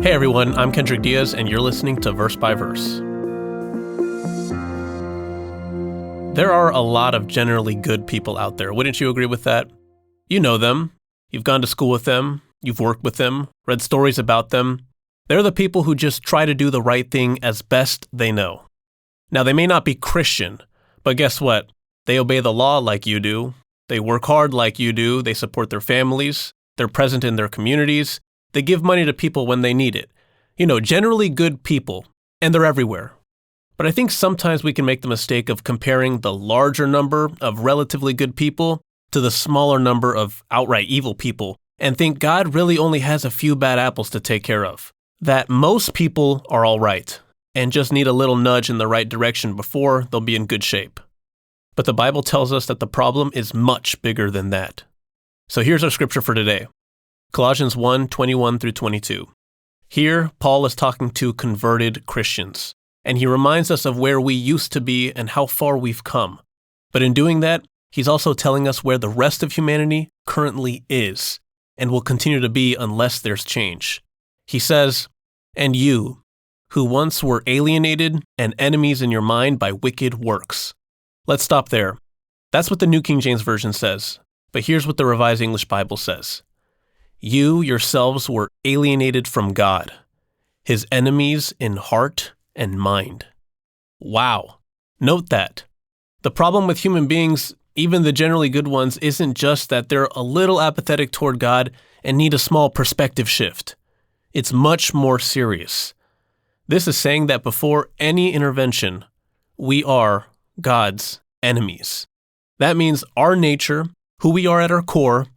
Hey everyone, I'm Kendrick Diaz, and you're listening to Verse by Verse. There are a lot of generally good people out there, wouldn't you agree with that? You know them, you've gone to school with them, you've worked with them, read stories about them. They're the people who just try to do the right thing as best they know. Now, they may not be Christian, but guess what? They obey the law like you do, they work hard like you do, they support their families, they're present in their communities, they give money to people when they need it. You know, generally good people, and they're everywhere. But I think sometimes we can make the mistake of comparing the larger number of relatively good people to the smaller number of outright evil people, and think God really only has a few bad apples to take care of. That most people are all right, and just need a little nudge in the right direction before they'll be in good shape. But the Bible tells us that the problem is much bigger than that. So here's our scripture for today. Colossians 1:21 through 22. Here, Paul is talking to converted Christians, and he reminds us of where we used to be and how far we've come. But in doing that, he's also telling us where the rest of humanity currently is, and will continue to be unless there's change. He says, "And you, who once were alienated and enemies in your mind by wicked works." Let's stop there. That's what the New King James Version says, but here's what the Revised English Bible says. You yourselves were alienated from God, his enemies in heart and mind. Wow. Note that. The problem with human beings, even the generally good ones, isn't just that they're a little apathetic toward God and need a small perspective shift. It's much more serious. This is saying that before any intervention, we are God's enemies. That means our nature, who we are at our core,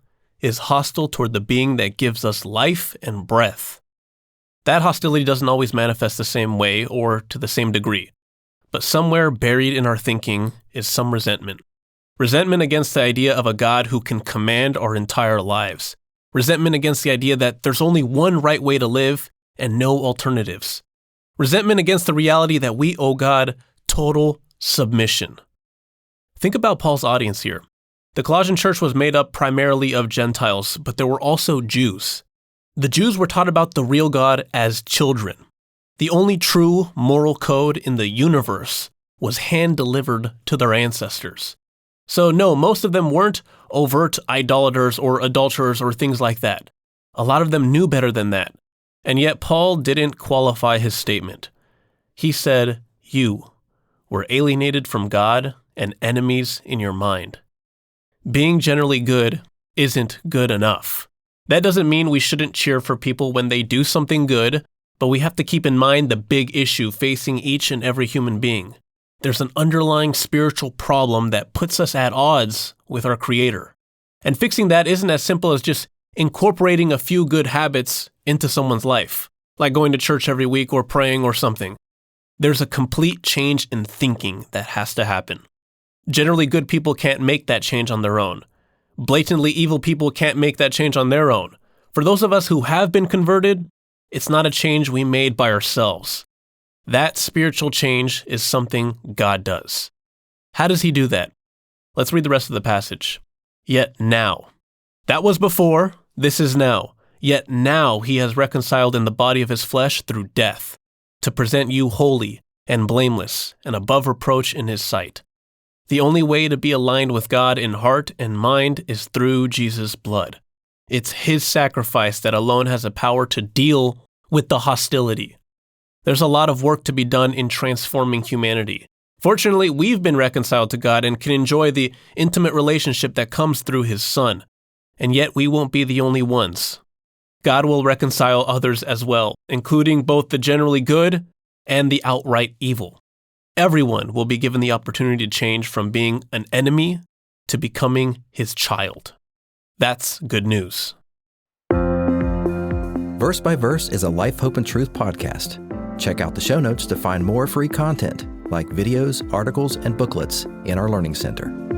is hostile toward the being that gives us life and breath. That hostility doesn't always manifest the same way or to the same degree, but somewhere buried in our thinking is some resentment. Resentment against the idea of a God who can command our entire lives. Resentment against the idea that there's only one right way to live and no alternatives. Resentment against the reality that we owe God total submission. Think about Paul's audience here. The Colossian church was made up primarily of Gentiles, but there were also Jews. The Jews were taught about the real God as children. The only true moral code in the universe was hand-delivered to their ancestors. So no, most of them weren't overt idolaters or adulterers or things like that. A lot of them knew better than that. And yet Paul didn't qualify his statement. He said, you were alienated from God and enemies in your mind. Being generally good isn't good enough. That doesn't mean we shouldn't cheer for people when they do something good, but we have to keep in mind the big issue facing each and every human being. There's an underlying spiritual problem that puts us at odds with our Creator. And fixing that isn't as simple as just incorporating a few good habits into someone's life, like going to church every week or praying or something. There's a complete change in thinking that has to happen. Generally good people can't make that change on their own. Blatantly evil people can't make that change on their own. For those of us who have been converted, it's not a change we made by ourselves. That spiritual change is something God does. How does he do that? Let's read the rest of the passage. Yet now. That was before, this is now. Yet now he has reconciled in the body of his flesh through death, to present you holy and blameless and above reproach in his sight. The only way to be aligned with God in heart and mind is through Jesus' blood. It's his sacrifice that alone has the power to deal with the hostility. There's a lot of work to be done in transforming humanity. Fortunately, we've been reconciled to God and can enjoy the intimate relationship that comes through his Son. And yet we won't be the only ones. God will reconcile others as well, including both the generally good and the outright evil. Everyone will be given the opportunity to change from being an enemy to becoming his child. That's good news. Verse by Verse is a Life, Hope, and Truth podcast. Check out the show notes to find more free content, like videos, articles, and booklets in our Learning Center.